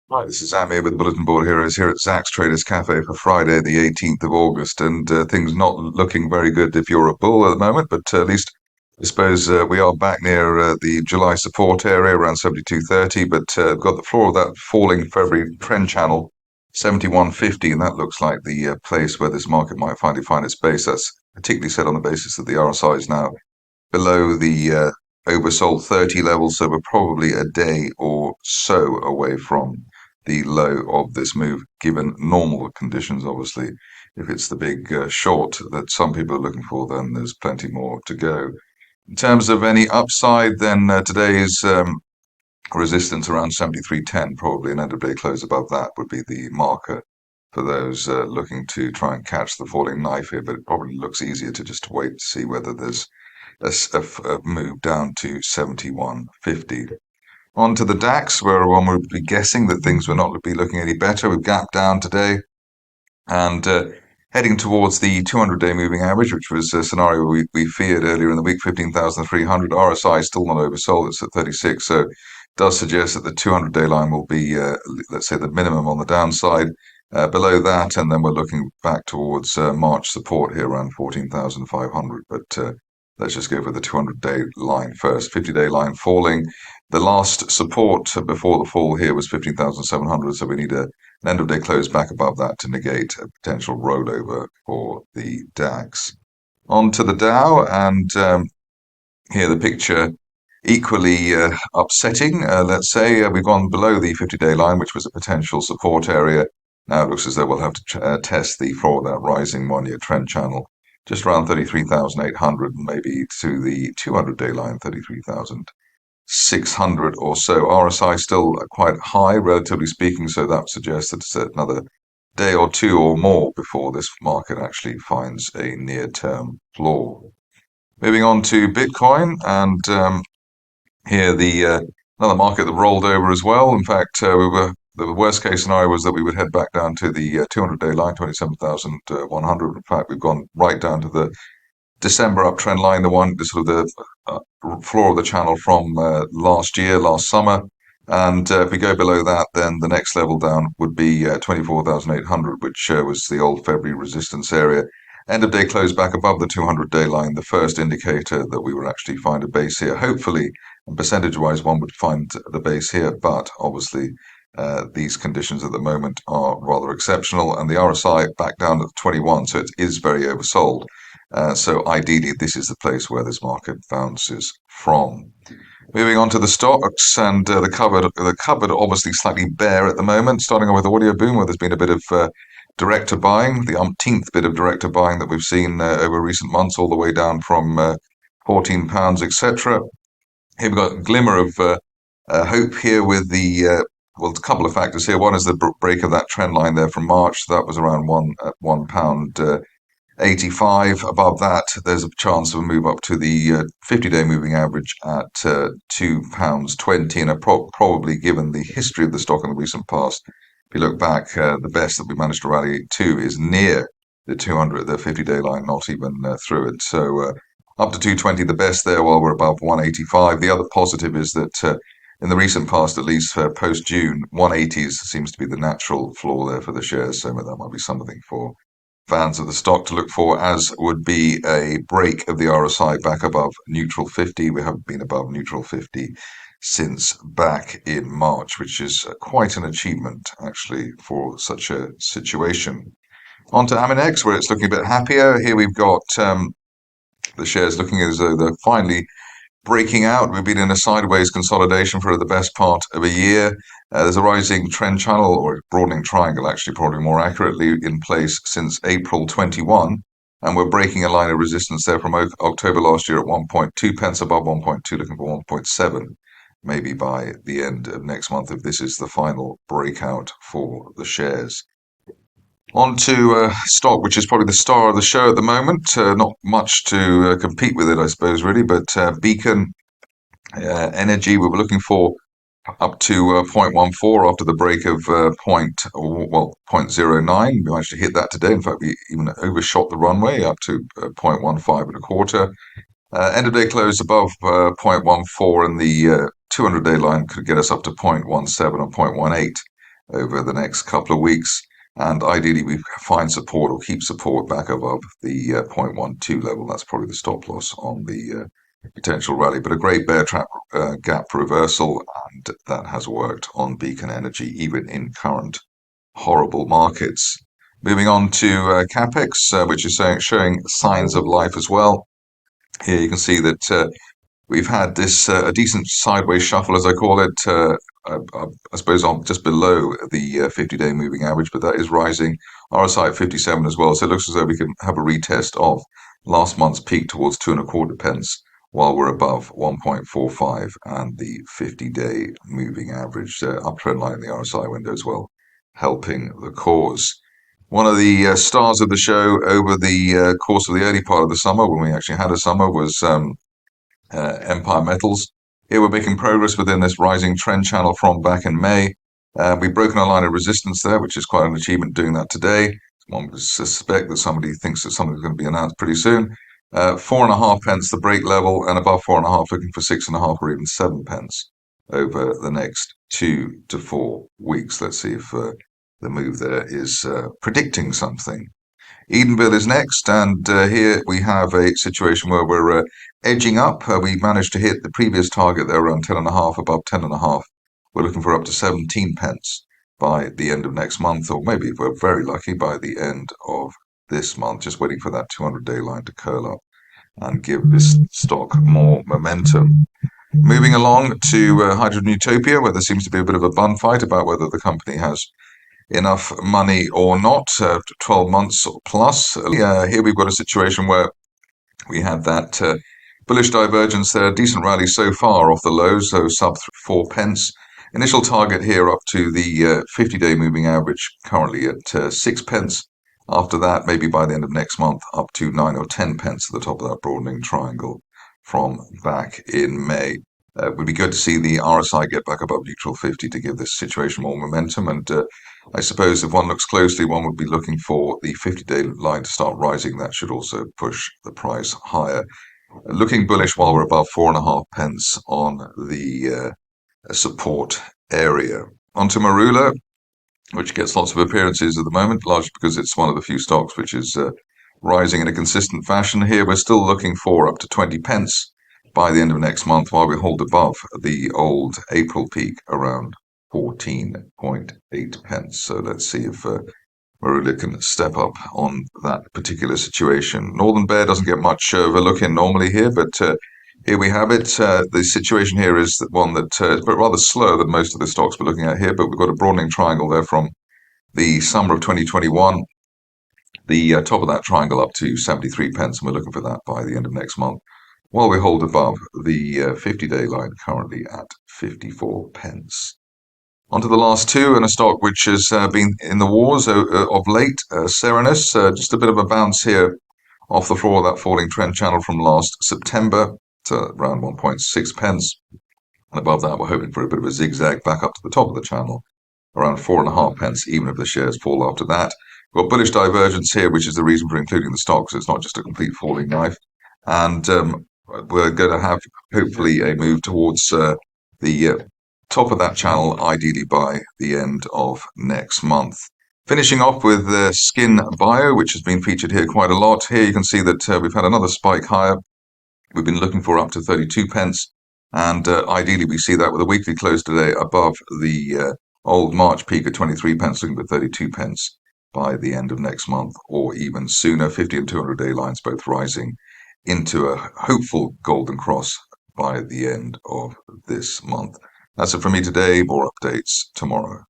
Hi, this is Amir with the Bulletin Board Heroes here at Zach's Traders Cafe for Friday, the 18th of August, and things not looking very good if you're a bull at the moment, but at least I suppose we are back near the July support area around 72.30, but got the floor of that falling February trend channel, 71.50, and that looks like the place where this market might finally find its base. That's particularly said on the basis that the RSI is now below the oversold 30 level, so we're probably a day or so away from the low of this move, given normal conditions. Obviously, if it's the big short that some people are looking for, then there's plenty more to go. In terms of any upside, then today's resistance around 73.10, probably an end of day close above that would be the marker for those looking to try and catch the falling knife here, but it probably looks easier to just wait to see whether there's a move down to 71.50. On to the DAX, where one would be guessing that things will not be looking any better. We've gapped down today and heading towards the 200-day moving average, which was a scenario we feared earlier in the week, 15,300. RSI is still not oversold. It's at 36, so it does suggest that the 200-day line will be, let's say, the minimum on the downside. Below that, and then we're looking back towards March support here around 14,500. But let's just go for the 200-day line first. 50-day line falling. The last support before the fall here was 15,700, so we need an end of day close back above that to negate a potential rollover for the DAX. On to the Dow, and here the picture equally upsetting. Let's say we've gone below the 50-day line, which was a potential support area. Now it looks as though we'll have to test the floor of that rising one-year trend channel, just around 33,800, and maybe to the 200-day line, 33,600 or so. RSI still quite high, relatively speaking, so that suggests that it's another day or two or more before this market actually finds a near-term floor. Moving on to Bitcoin, and here the another market that rolled over as well. In fact, the worst case scenario was that we would head back down to the 200-day line, 27,100. In fact, we've gone right down to the December uptrend line, the sort of the floor of the channel from last year, last summer. And if we go below that, then the next level down would be 24,800, which was the old February resistance area. End of day close back above the 200-day line, the first indicator that we would actually find a base here. Hopefully, and percentage-wise, one would find the base here, but obviously these conditions at the moment are rather exceptional, and the RSI back down at 21, so it is very oversold. So ideally, this is the place where this market bounces from. Moving on to the stocks and the cupboard obviously slightly bare at the moment. Starting off with Audioboom, where there's been a bit of director buying, the umpteenth bit of director buying that we've seen over recent months, all the way down from £14, etc. Here we've got a glimmer of hope here with the well, a couple of factors here. One is the break of that trend line there from March. That was around £1 85. Above that, there's a chance of a move up to the 50-day moving average at £2.20, and probably, given the history of the stock in the recent past, if you look back, the best that we managed to rally to is near the 50-day line, not even through it. So up to 220, the best there, while we're above 185. The other positive is that in the recent past, at least post-June, 180s seems to be the natural floor there for the shares, so that might be something for fans of the stock to look for, as would be a break of the RSI back above neutral 50. We haven't been above neutral 50 since back in March, which is quite an achievement, actually, for such a situation. On to Aminex, where it's looking a bit happier. Here we've got the shares looking as though they're finally breaking out. We've been in a sideways consolidation for the best part of a year. There's a rising trend channel, or broadening triangle, actually, probably more accurately, in place since April 21. And we're breaking a line of resistance there from October last year at 1.2 pence above 1.2, looking for 1.7, maybe by the end of next month, if this is the final breakout for the shares. On to stock, which is probably the star of the show at the moment. Not much to compete with it, I suppose, really, but Beacon Energy, we were looking for up to 0.14 after the break of 0.09. We managed to hit that today. In fact, we even overshot the runway up to 0.15 and a quarter. End of day close above 0.14, and the 200-day line could get us up to 0.17 or 0.18. over the next couple of weeks. And ideally, we find support or keep support back above the 0.12 level. That's probably the stop loss on the potential rally. But a great bear trap gap reversal, and that has worked on Beacon Energy, even in current horrible markets. Moving on to Capex, which is showing signs of life as well. Here you can see that we've had this a decent sideways shuffle, as I call it. I suppose I'm just below the 50-day moving average, but that is rising. RSI at 57 as well. So it looks as though we can have a retest of last month's peak towards 2.25 pence, while we're above 1.45 and the 50-day moving average. Uptrend line in the RSI window as well, helping the cause. One of the stars of the show over the course of the early part of the summer, when we actually had a summer, was Empire Metals. Here we're making progress within this rising trend channel from back in May. We've broken a line of resistance there, which is quite an achievement doing that today. One would suspect that somebody thinks that something's going to be announced pretty soon. 4.5 pence the break level, and above 4.5 looking for 6.5 or even 7 pence over the next 2 to 4 weeks. Let's see if the move there is predicting something. Edenville is next, and here we have a situation where we're edging up. We managed to hit the previous target there around 10.5, above 10.5. We're looking for up to 17 pence by the end of next month, or maybe if we're very lucky by the end of this month. Just waiting for that 200-day line to curl up and give this stock more momentum. Moving along to Hydrogen Utopia, where there seems to be a bit of a bun fight about whether the company has enough money or not, 12 months or plus. Here we've got a situation where we had that bullish divergence there, decent rally so far off the lows, so sub 4 pence. Initial target here up to the 50-day moving average, currently at 6 pence. After that, maybe by the end of next month, up to 9 or 10 pence at the top of that broadening triangle from back in May. It would be good to see the RSI get back above neutral 50 to give this situation more momentum. And I suppose if one looks closely, one would be looking for the 50-day line to start rising. That should also push the price higher. Looking bullish while we're above 4.5 pence on the support area. Onto Marula, which gets lots of appearances at the moment, largely because it's one of the few stocks which is rising in a consistent fashion. Here we're still looking for up to 20 pence by the end of next month, while we hold above the old April peak around 14.8 pence. So let's see if Marula can step up on that particular situation. Northern Bear doesn't get much of a look in normally here, but here we have it. The situation here is one that is rather slower than most of the stocks we're looking at here, but we've got a broadening triangle there from the summer of 2021. The top of that triangle up to 73 pence, and we're looking for that by the end of next month, while we hold above the 50-day line currently at 54 pence. Onto the last two, and a stock which has been in the wars of late, Serinus. Just a bit of a bounce here off the floor of that falling trend channel from last September to around 1.6 pence. And above that, we're hoping for a bit of a zigzag back up to the top of the channel, around 4.5 pence, even if the shares fall after that. We've got bullish divergence here, which is the reason for including the stock, so it's not just a complete falling knife. And we're going to have, hopefully, a move towards the top of that channel, ideally by the end of next month. Finishing off with Skinbio, which has been featured here quite a lot. Here you can see that we've had another spike higher. We've been looking for up to 32 pence, and ideally we see that with a weekly close today above the old March peak at 23 pence, looking for 32 pence by the end of next month, or even sooner. 50 and 200-day lines both rising into a hopeful golden cross by the end of this month. That's it from me today. More updates tomorrow.